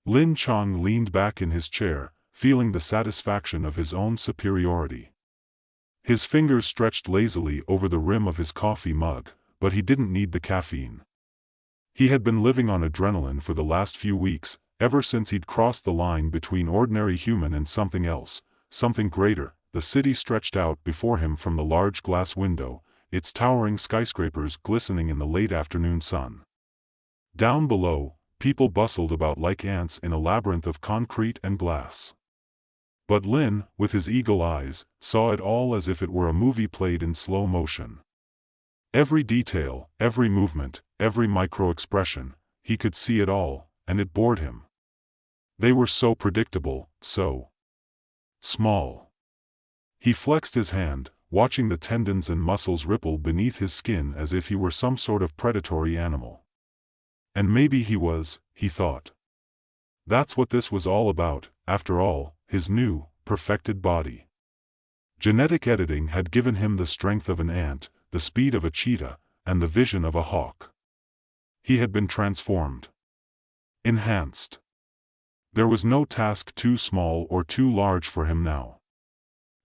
Lin Chang leaned back in his chair, feeling the satisfaction of his own superiority. His fingers stretched lazily over the rim of his coffee mug, but he didn't need the caffeine. He had been living on adrenaline for the last few weeks, ever since he'd crossed the line between ordinary human and something else, something greater. The city stretched out before him from the large glass window, its towering skyscrapers glistening in the late afternoon sun. Down below, people bustled about like ants in a labyrinth of concrete and glass. But Lin, with his eagle eyes, saw it all as if it were a movie played in slow motion. Every detail, every movement, every micro-expression, he could see it all, and it bored him. They were so predictable, so small. He flexed his hand, watching the tendons and muscles ripple beneath his skin as if he were some sort of predatory animal. And maybe he was, he thought. That's what this was all about, after all, his new, perfected body. Genetic editing had given him the strength of an ant, the speed of a cheetah, and the vision of a hawk. He had been transformed. Enhanced. There was no task too small or too large for him now.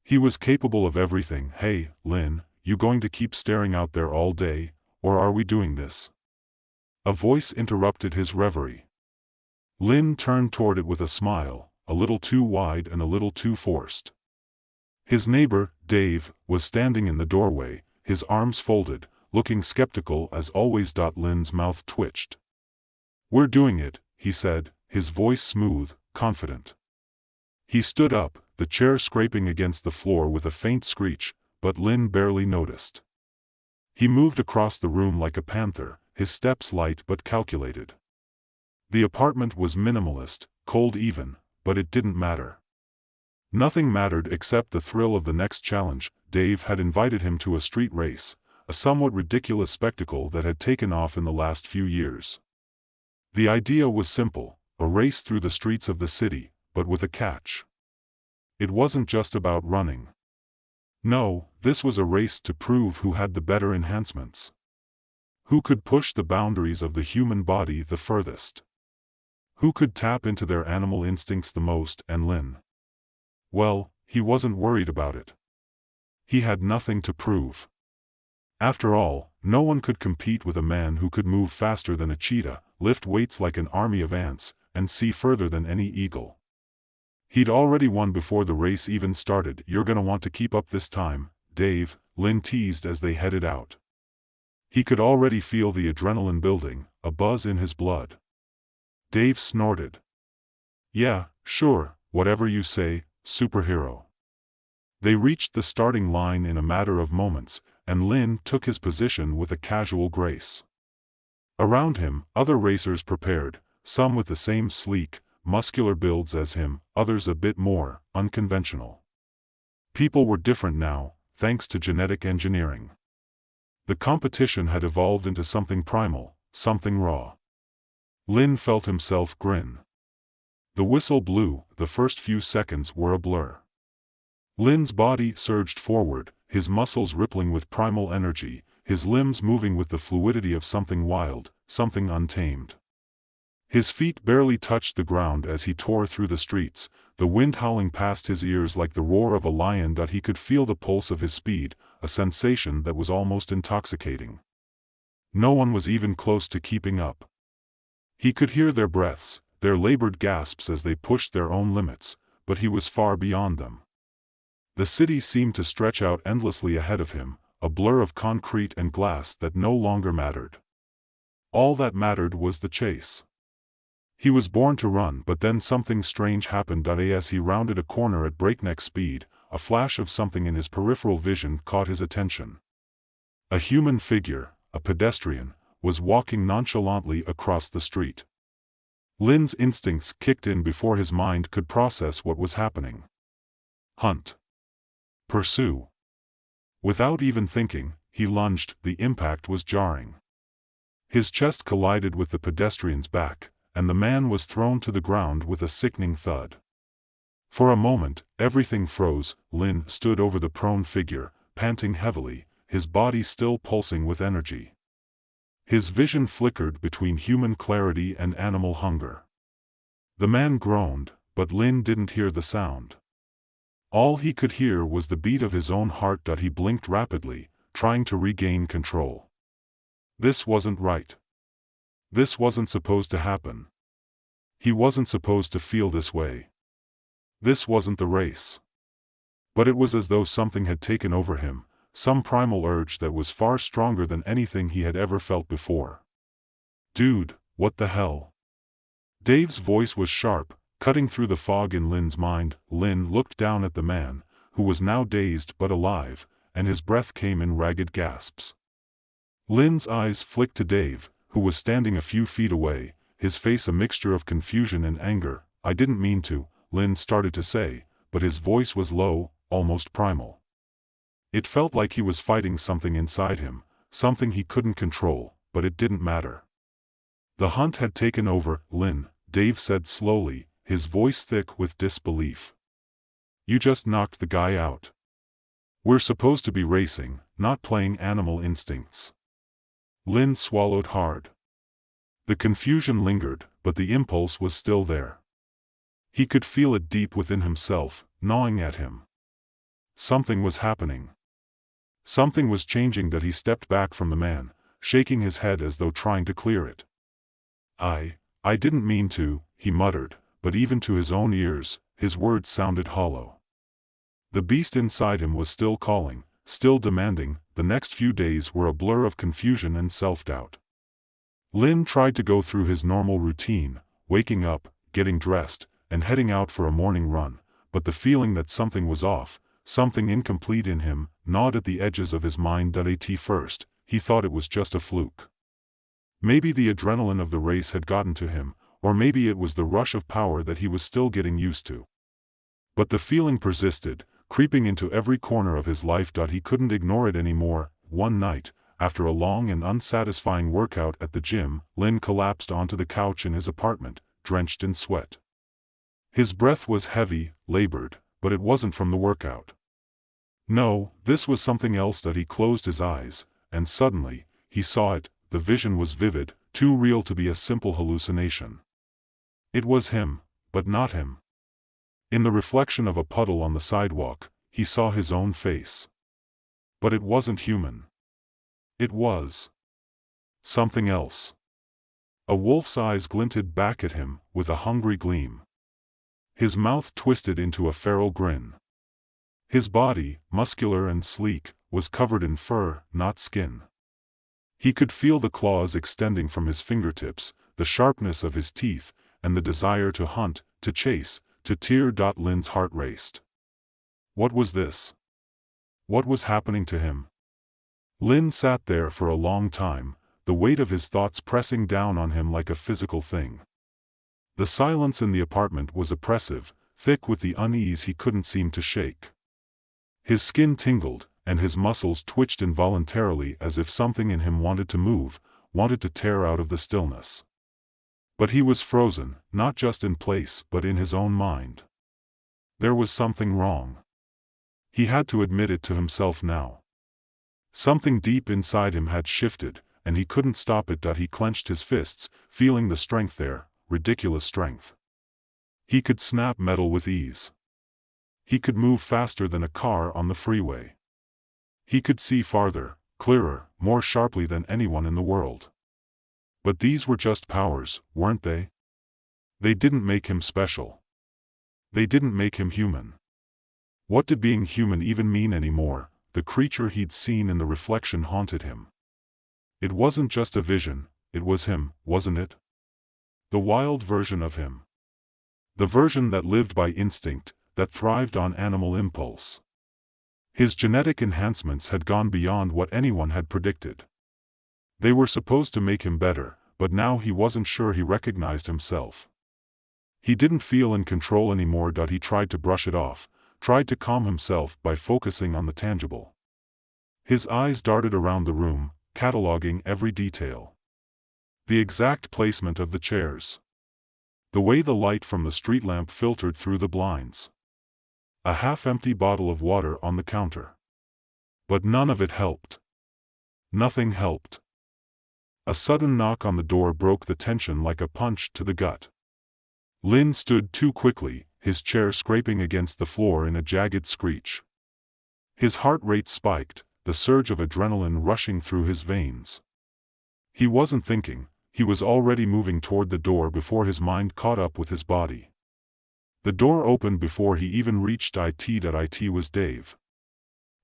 He was capable of everything. Hey, Lin, you going to keep staring out there all day, or are we doing this? A voice interrupted his reverie. Lin turned toward it with a smile, a little too wide and a little too forced. His neighbor, Dave, was standing in the doorway, his arms folded, looking skeptical as always. Lin's mouth twitched. "We're doing it," he said, his voice smooth, confident. He stood up, the chair scraping against the floor with a faint screech, but Lin barely noticed. He moved across the room like a panther, his steps light but calculated. The apartment was minimalist, cold even, but it didn't matter. Nothing mattered except the thrill of the next challenge. Dave had invited him to a street race, a somewhat ridiculous spectacle that had taken off in the last few years. The idea was simple, a race through the streets of the city, but with a catch. It wasn't just about running. No, this was a race to prove who had the better enhancements. Who could push the boundaries of the human body the furthest? Who could tap into their animal instincts the most? And Lin, well, he wasn't worried about it. He had nothing to prove. After all, no one could compete with a man who could move faster than a cheetah, lift weights like an army of ants, and see further than any eagle. He'd already won before the race even started. "You're gonna want to keep up this time, Dave," Lin teased as they headed out. He could already feel the adrenaline building, a buzz in his blood. Dave snorted. "Yeah, sure, whatever you say, superhero." They reached the starting line in a matter of moments, and Lin took his position with a casual grace. Around him, other racers prepared, some with the same sleek, muscular builds as him, others a bit more unconventional. People were different now, thanks to genetic engineering. The competition had evolved into something primal, something raw. Lin felt himself grin. The whistle blew. The first few seconds were a blur. Lin's body surged forward, his muscles rippling with primal energy, his limbs moving with the fluidity of something wild, something untamed. His feet barely touched the ground as he tore through the streets, the wind howling past his ears like the roar of a lion. He could feel the pulse of his speed, a sensation that was almost intoxicating. No one was even close to keeping up. He could hear their breaths, their labored gasps as they pushed their own limits, but he was far beyond them. The city seemed to stretch out endlessly ahead of him, a blur of concrete and glass that no longer mattered. All that mattered was the chase. He was born to run, but then something strange happened. As he rounded a corner at breakneck speed, a flash of something in his peripheral vision caught his attention. A human figure, a pedestrian, was walking nonchalantly across the street. Lin's instincts kicked in before his mind could process what was happening. Hunt. Pursue. Without even thinking, he lunged. The impact was jarring. His chest collided with the pedestrian's back, and the man was thrown to the ground with a sickening thud. For a moment, everything froze. Lin stood over the prone figure, panting heavily, his body still pulsing with energy. His vision flickered between human clarity and animal hunger. The man groaned, but Lin didn't hear the sound. All he could hear was the beat of his own heart. He blinked rapidly, trying to regain control. This wasn't right. This wasn't supposed to happen. He wasn't supposed to feel this way. This wasn't the race. But it was as though something had taken over him, some primal urge that was far stronger than anything he had ever felt before. Dude, what the hell? Dave's voice was sharp, cutting through the fog in Lin's mind. Lin looked down at the man, who was now dazed but alive, and his breath came in ragged gasps. Lin's eyes flicked to Dave, who was standing a few feet away, his face a mixture of confusion and anger. I didn't mean to, Lin started to say, but his voice was low, almost primal. It felt like he was fighting something inside him, something he couldn't control, but it didn't matter. The hunt had taken over, Lin, Dave said slowly, his voice thick with disbelief. You just knocked the guy out. We're supposed to be racing, not playing animal instincts. Lin swallowed hard. The confusion lingered, but the impulse was still there. He could feel it deep within himself, gnawing at him. Something was happening. Something was changing. He stepped back from the man, shaking his head as though trying to clear it. I didn't mean to, he muttered, but even to his own ears, his words sounded hollow. The beast inside him was still calling, still demanding. The next few days were a blur of confusion and self-doubt. Lin tried to go through his normal routine, waking up, getting dressed, and heading out for a morning run, but the feeling that something was off, something incomplete in him, gnawed at the edges of his mind. At first, he thought it was just a fluke. Maybe the adrenaline of the race had gotten to him, or maybe it was the rush of power that he was still getting used to. But the feeling persisted, creeping into every corner of his life. He couldn't ignore it anymore. One night, after a long and unsatisfying workout at the gym, Lin collapsed onto the couch in his apartment, drenched in sweat. His breath was heavy, labored, but it wasn't from the workout. No, this was something else. He closed his eyes, and suddenly, he saw it. The vision was vivid, too real to be a simple hallucination. It was him, but not him. In the reflection of a puddle on the sidewalk, he saw his own face. But it wasn't human. It was something else. A wolf's eyes glinted back at him, with a hungry gleam. His mouth twisted into a feral grin. His body, muscular and sleek, was covered in fur, not skin. He could feel the claws extending from his fingertips, the sharpness of his teeth, and the desire to hunt, to chase, to tear. Lin's heart raced. What was this? What was happening to him? Lin sat there for a long time, the weight of his thoughts pressing down on him like a physical thing. The silence in the apartment was oppressive, thick with the unease he couldn't seem to shake. His skin tingled, and his muscles twitched involuntarily as if something in him wanted to move, wanted to tear out of the stillness. But he was frozen, not just in place but in his own mind. There was something wrong. He had to admit it to himself now. Something deep inside him had shifted, and he couldn't stop it. He clenched his fists, feeling the strength there, ridiculous strength. He could snap metal with ease. He could move faster than a car on the freeway. He could see farther, clearer, more sharply than anyone in the world. But these were just powers, weren't they? They didn't make him special. They didn't make him human. What did being human even mean anymore? The creature he'd seen in the reflection haunted him. It wasn't just a vision, it was him, wasn't it? The wild version of him. The version that lived by instinct, that thrived on animal impulse. His genetic enhancements had gone beyond what anyone had predicted. They were supposed to make him better, but now he wasn't sure he recognized himself. He didn't feel in control anymore. He tried to brush it off, tried to calm himself by focusing on the tangible. His eyes darted around the room, cataloging every detail. The exact placement of the chairs. The way the light from the street lamp filtered through the blinds. A half-empty bottle of water on the counter. But none of it helped. Nothing helped. A sudden knock on the door broke the tension like a punch to the gut. Lin stood too quickly, his chair scraping against the floor in a jagged screech. His heart rate spiked, the surge of adrenaline rushing through his veins. He wasn't thinking, he was already moving toward the door before his mind caught up with his body. The door opened before he even reached it. It was Dave.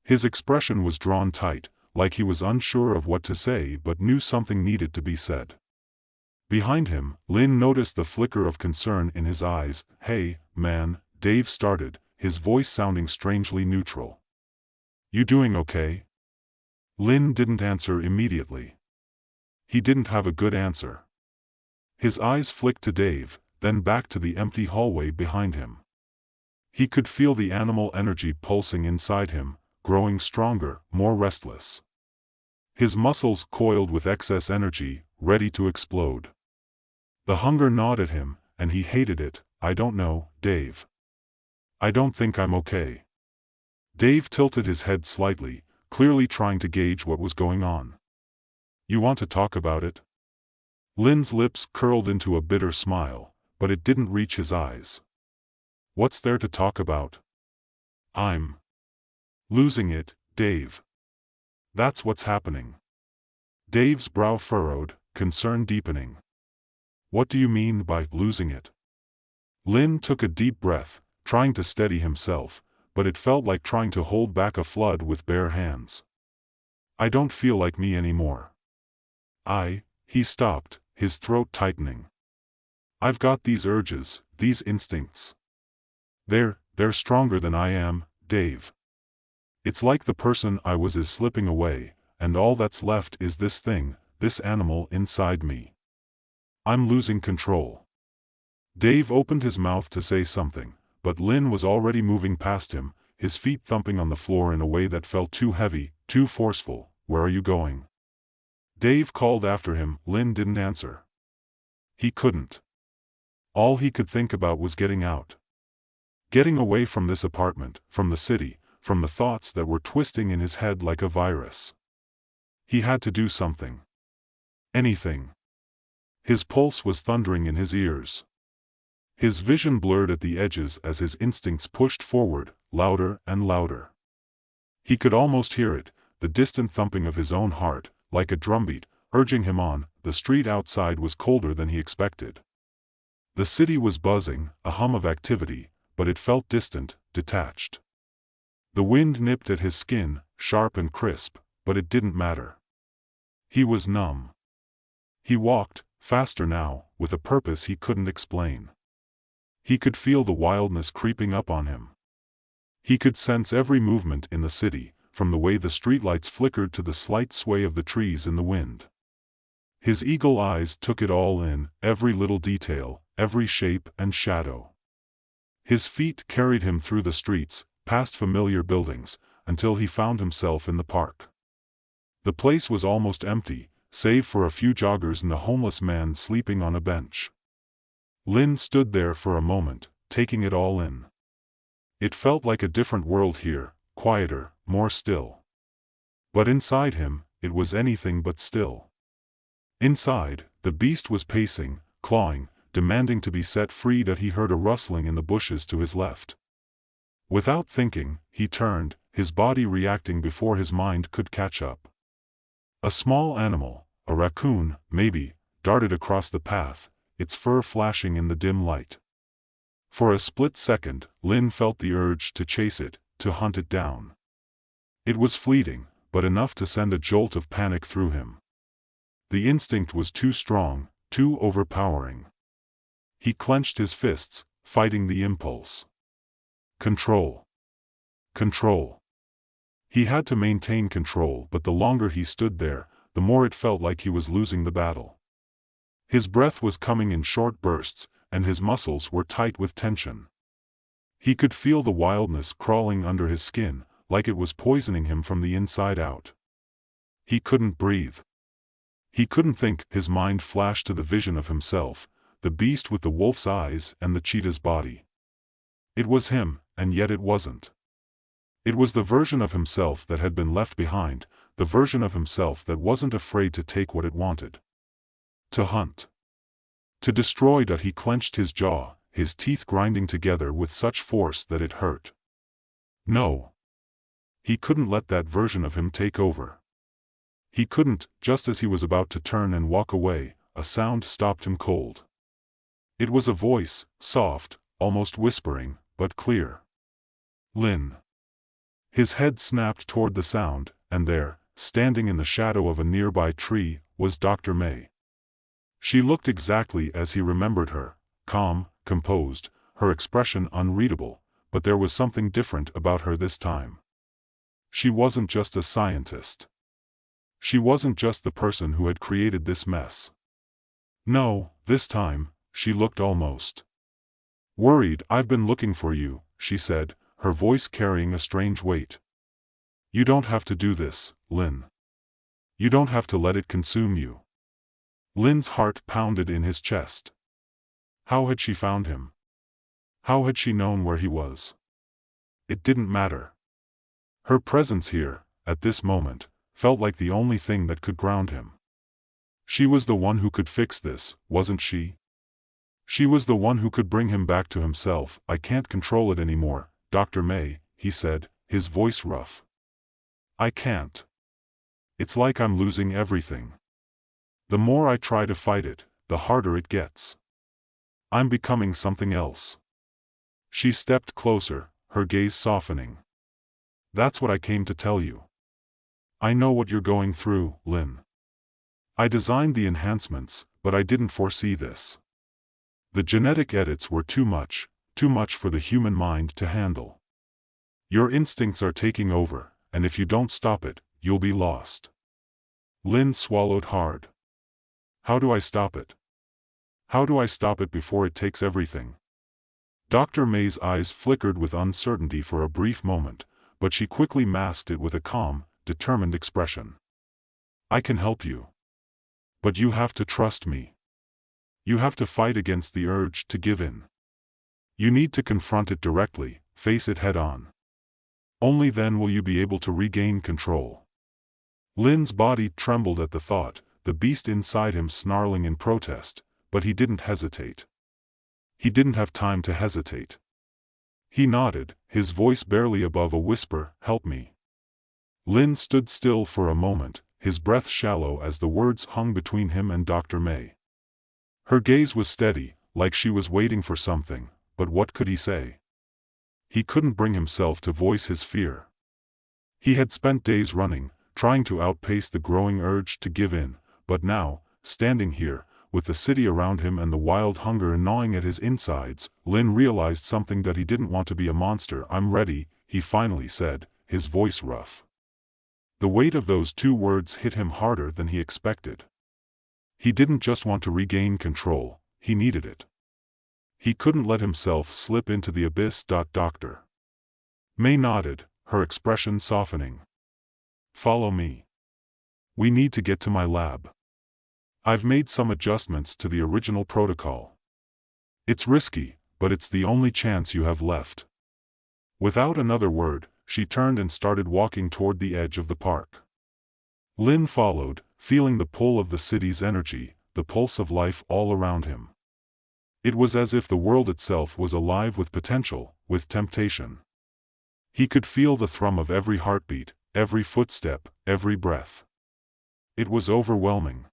His expression was drawn tight, like he was unsure of what to say but knew something needed to be said. Behind him, Lin noticed the flicker of concern in his eyes. "Hey, man," Dave started, his voice sounding strangely neutral. "You doing okay?" Lin didn't answer immediately. He didn't have a good answer. His eyes flicked to Dave, then back to the empty hallway behind him. He could feel the animal energy pulsing inside him, growing stronger, more restless. His muscles coiled with excess energy, ready to explode. The hunger gnawed at him, and he hated it. "I don't know, Dave. I don't think I'm okay." Dave tilted his head slightly, clearly trying to gauge what was going on. "You want to talk about it?" Lin's lips curled into a bitter smile, but it didn't reach his eyes. "What's there to talk about?" "I'm losing it, Dave. That's what's happening." Dave's brow furrowed, concern deepening. "What do you mean by losing it?" Lin took a deep breath, trying to steady himself, but it felt like trying to hold back a flood with bare hands. "I don't feel like me anymore. He stopped, his throat tightening. "I've got these urges, these instincts. They're stronger than I am, Dave. It's like the person I was is slipping away, and all that's left is this thing, this animal inside me. I'm losing control." Dave opened his mouth to say something, but Lin was already moving past him, his feet thumping on the floor in a way that felt too heavy, too forceful. "Where are you going?" Dave called after him. Lin didn't answer. He couldn't. All he could think about was getting out. Getting away from this apartment, from the city, from the thoughts that were twisting in his head like a virus. He had to do something. Anything. His pulse was thundering in his ears. His vision blurred at the edges as his instincts pushed forward, louder and louder. He could almost hear it, the distant thumping of his own heart, like a drumbeat, urging him on. The street outside was colder than he expected. The city was buzzing, a hum of activity, but it felt distant, detached. The wind nipped at his skin, sharp and crisp, but it didn't matter. He was numb. He walked, faster now, with a purpose he couldn't explain. He could feel the wildness creeping up on him. He could sense every movement in the city, from the way the streetlights flickered to the slight sway of the trees in the wind. His eagle eyes took it all in, every little detail, every shape and shadow. His feet carried him through the streets, past familiar buildings, until he found himself in the park. The place was almost empty, save for a few joggers and a homeless man sleeping on a bench. Lin stood there for a moment, taking it all in. It felt like a different world here, quieter, more still. But inside him, it was anything but still. Inside, the beast was pacing, clawing, demanding to be set free. He heard a rustling in the bushes to his left. Without thinking, he turned, his body reacting before his mind could catch up. A small animal, a raccoon, maybe, darted across the path, its fur flashing in the dim light. For a split second, Lin felt the urge to chase it, to hunt it down. It was fleeting, but enough to send a jolt of panic through him. The instinct was too strong, too overpowering. He clenched his fists, fighting the impulse. Control. Control. He had to maintain control, but the longer he stood there, the more it felt like he was losing the battle. His breath was coming in short bursts, and his muscles were tight with tension. He could feel the wildness crawling under his skin, like it was poisoning him from the inside out. He couldn't breathe. He couldn't think. His mind flashed to the vision of himself, the beast with the wolf's eyes and the cheetah's body. It was him, and yet it wasn't. It was the version of himself that had been left behind, the version of himself that wasn't afraid to take what it wanted. To hunt. To destroy. He clenched his jaw, his teeth grinding together with such force that it hurt. No. He couldn't let that version of him take over. He couldn't. Just as he was about to turn and walk away, a sound stopped him cold. It was a voice, soft, almost whispering, but clear. Lin. His head snapped toward the sound, and there, standing in the shadow of a nearby tree, was Dr. May. She looked exactly as he remembered her, calm, composed, her expression unreadable, but there was something different about her this time. She wasn't just a scientist. She wasn't just the person who had created this mess. No, this time, she looked almost worried. "I've been looking for you," she said, her voice carrying a strange weight. "You don't have to do this, Lin. You don't have to let it consume you." Lin's heart pounded in his chest. How had she found him? How had she known where he was? It didn't matter. Her presence here, at this moment, felt like the only thing that could ground him. She was the one who could fix this, wasn't she? She was the one who could bring him back to himself. "I can't control it anymore, Dr. May," he said, his voice rough. "I can't. It's like I'm losing everything. The more I try to fight it, the harder it gets. I'm becoming something else." She stepped closer, her gaze softening. "That's what I came to tell you. I know what you're going through, Lin. I designed the enhancements, but I didn't foresee this. The genetic edits were too much for the human mind to handle. Your instincts are taking over, and if you don't stop it, you'll be lost." Lin swallowed hard. "How do I stop it? How do I stop it before it takes everything?" Dr. May's eyes flickered with uncertainty for a brief moment, but she quickly masked it with a calm, determined expression. "I can help you. But you have to trust me. You have to fight against the urge to give in. You need to confront it directly, face it head-on. Only then will you be able to regain control." Lin's body trembled at the thought, the beast inside him snarling in protest, but he didn't hesitate. He didn't have time to hesitate. He nodded, his voice barely above a whisper, "Help me." Lin stood still for a moment, his breath shallow as the words hung between him and Dr. May. Her gaze was steady, like she was waiting for something, but what could he say? He couldn't bring himself to voice his fear. He had spent days running, trying to outpace the growing urge to give in, but now, standing here, with the city around him and the wild hunger gnawing at his insides, Lin realized something that he didn't want to be a monster. "I'm ready," he finally said, his voice rough. The weight of those two words hit him harder than he expected. He didn't just want to regain control, he needed it. He couldn't let himself slip into the abyss. Dr. May nodded, her expression softening. "Follow me. We need to get to my lab. I've made some adjustments to the original protocol. It's risky, but it's the only chance you have left." Without another word, she turned and started walking toward the edge of the park. Lin followed, feeling the pull of the city's energy, the pulse of life all around him. It was as if the world itself was alive with potential, with temptation. He could feel the thrum of every heartbeat, every footstep, every breath. It was overwhelming.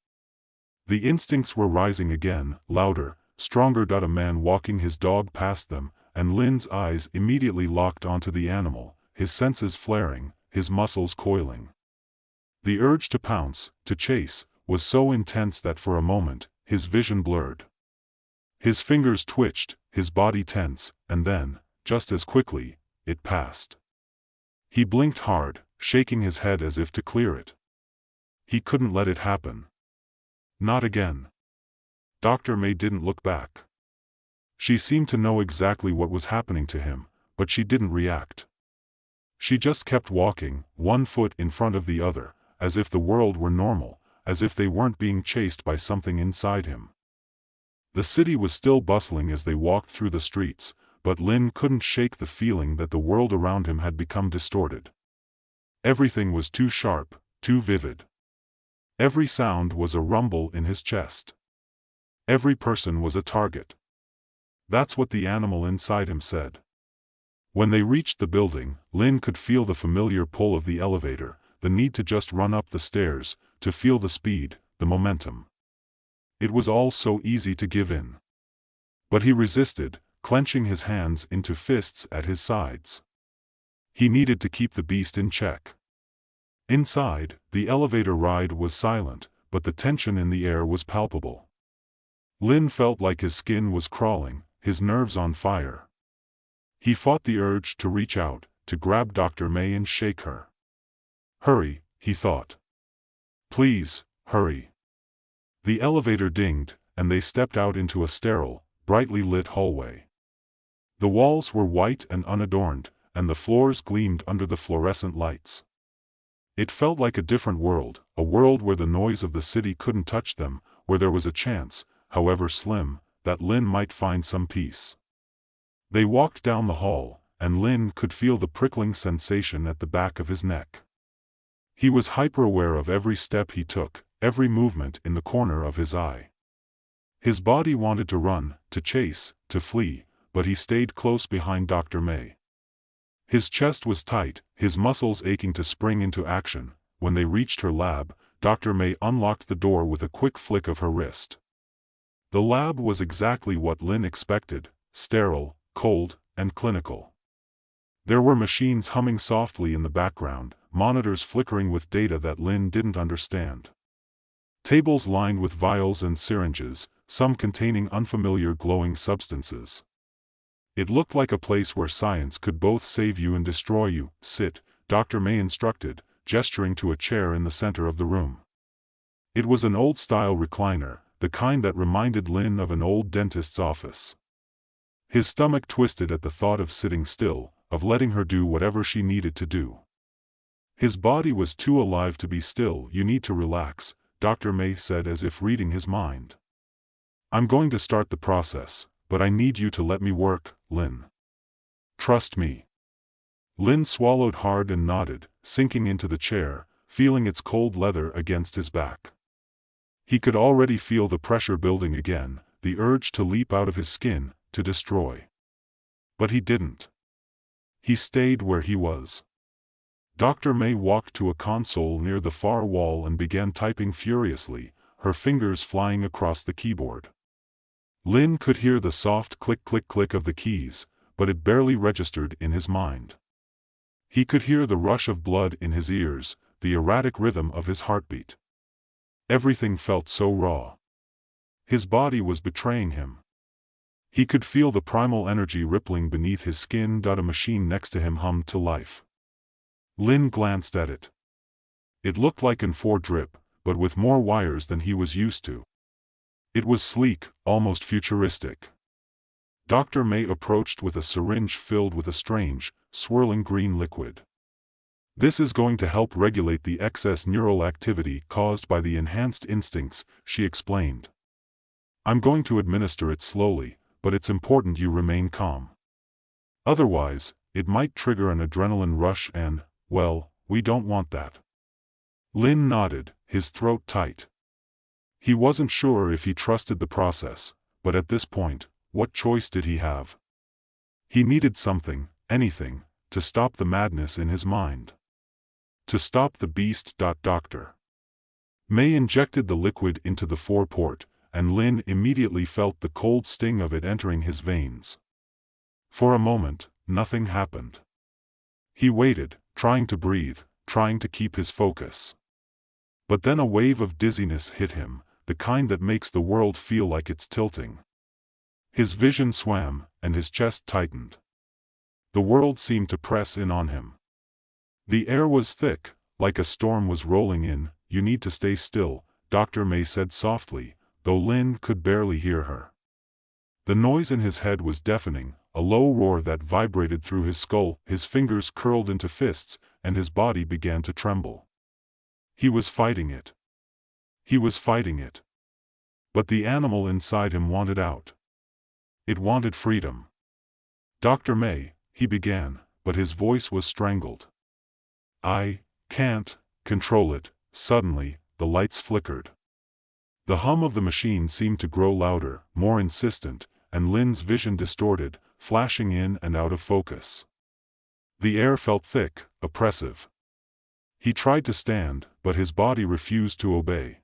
The instincts were rising again, louder, stronger. A man walking his dog past them, and Lin's eyes immediately locked onto the animal, his senses flaring, his muscles coiling. The urge to pounce, to chase, was so intense that for a moment, his vision blurred. His fingers twitched, his body tense, and then, just as quickly, it passed. He blinked hard, shaking his head as if to clear it. He couldn't let it happen. Not again. Dr. May didn't look back. She seemed to know exactly what was happening to him, but she didn't react. She just kept walking, one foot in front of the other, as if the world were normal, as if they weren't being chased by something inside him. The city was still bustling as they walked through the streets, but Lin couldn't shake the feeling that the world around him had become distorted. Everything was too sharp, too vivid. Every sound was a rumble in his chest. Every person was a target. That's what the animal inside him said. When they reached the building, Lin could feel the familiar pull of the elevator, the need to just run up the stairs, to feel the speed, the momentum. It was all so easy to give in. But he resisted, clenching his hands into fists at his sides. He needed to keep the beast in check. Inside, the elevator ride was silent, but the tension in the air was palpable. Lin felt like his skin was crawling, his nerves on fire. He fought the urge to reach out, to grab Dr. May and shake her. Hurry, he thought. Please, hurry. The elevator dinged, and they stepped out into a sterile, brightly lit hallway. The walls were white and unadorned, and the floors gleamed under the fluorescent lights. It felt like a different world, a world where the noise of the city couldn't touch them, where there was a chance, however slim, that Lin might find some peace. They walked down the hall, and Lin could feel the prickling sensation at the back of his neck. He was hyper-aware of every step he took, every movement in the corner of his eye. His body wanted to run, to chase, to flee, but he stayed close behind Dr. May. His chest was tight, his muscles aching to spring into action. When they reached her lab, Dr. May unlocked the door with a quick flick of her wrist. The lab was exactly what Lin expected, sterile, cold, and clinical. There were machines humming softly in the background, monitors flickering with data that Lin didn't understand. Tables lined with vials and syringes, some containing unfamiliar glowing substances. It looked like a place where science could both save you and destroy you. Sit, Dr. May instructed, gesturing to a chair in the center of the room. It was an old-style recliner, the kind that reminded Lin of an old dentist's office. His stomach twisted at the thought of sitting still, of letting her do whatever she needed to do. His body was too alive to be still. You need to relax, Dr. May said as if reading his mind. I'm going to start the process, but I need you to let me work, Lin. Trust me. Lin swallowed hard and nodded, sinking into the chair, feeling its cold leather against his back. He could already feel the pressure building again, the urge to leap out of his skin, to destroy. But he didn't. He stayed where he was. Dr. May walked to a console near the far wall and began typing furiously, her fingers flying across the keyboard. Lin could hear the soft click-click-click of the keys, but it barely registered in his mind. He could hear the rush of blood in his ears, the erratic rhythm of his heartbeat. Everything felt so raw. His body was betraying him. He could feel the primal energy rippling beneath his skin. A machine next to him hummed to life. Lin glanced at it. It looked like an 4-drip, but with more wires than he was used to. It was sleek, almost futuristic. Dr. May approached with a syringe filled with a strange, swirling green liquid. This is going to help regulate the excess neural activity caused by the enhanced instincts, she explained. I'm going to administer it slowly, but it's important you remain calm. Otherwise, it might trigger an adrenaline rush and, well, we don't want that. Lin nodded, his throat tight. He wasn't sure if he trusted the process, but at this point, what choice did he have? He needed something, anything, to stop the madness in his mind. To stop the beast. Dr. May injected the liquid into the foreport, and Lin immediately felt the cold sting of it entering his veins. For a moment, nothing happened. He waited, trying to breathe, trying to keep his focus. But then a wave of dizziness hit him, the kind that makes the world feel like it's tilting. His vision swam, and his chest tightened. The world seemed to press in on him. The air was thick, like a storm was rolling in. You need to stay still, Dr. May said softly, though Lin could barely hear her. The noise in his head was deafening, a low roar that vibrated through his skull. His fingers curled into fists, and his body began to tremble. He was fighting it. He was fighting it. But the animal inside him wanted out. It wanted freedom. Dr. May, he began, but his voice was strangled. I can't control it. Suddenly, the lights flickered. The hum of the machine seemed to grow louder, more insistent, and Lin's vision distorted, flashing in and out of focus. The air felt thick, oppressive. He tried to stand, but his body refused to obey.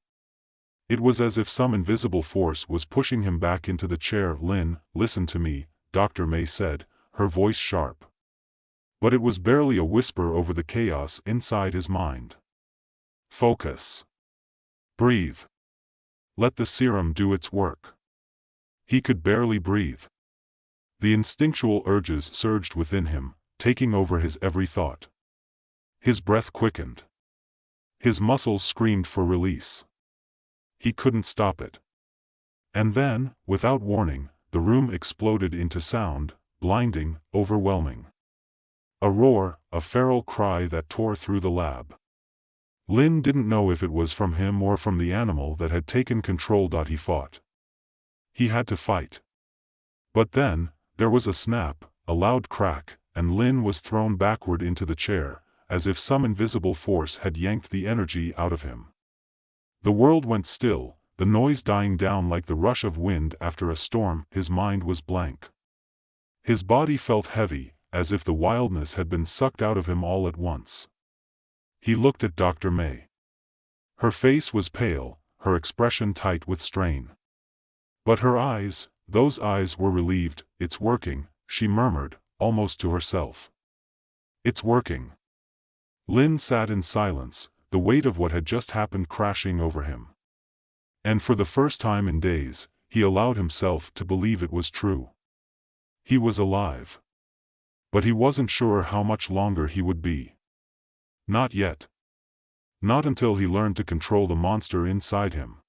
It was as if some invisible force was pushing him back into the chair. "Lin, listen to me," Dr. May said, her voice sharp. But it was barely a whisper over the chaos inside his mind. "Focus. Breathe. Let the serum do its work." He could barely breathe. The instinctual urges surged within him, taking over his every thought. His breath quickened. His muscles screamed for release. He couldn't stop it. And then, without warning, the room exploded into sound, blinding, overwhelming. A roar, a feral cry that tore through the lab. Lin didn't know if it was from him or from the animal that had taken control. He fought. He had to fight. But then, there was a snap, a loud crack, and Lin was thrown backward into the chair, as if some invisible force had yanked the energy out of him. The world went still, the noise dying down like the rush of wind after a storm. His mind was blank. His body felt heavy, as if the wildness had been sucked out of him all at once. He looked at Dr. May. Her face was pale, her expression tight with strain. But her eyes, those eyes were relieved. "It's working," she murmured, almost to herself. "It's working." Lin sat in silence, the weight of what had just happened crashing over him. And for the first time in days, he allowed himself to believe it was true. He was alive. But he wasn't sure how much longer he would be. Not yet. Not until he learned to control the monster inside him.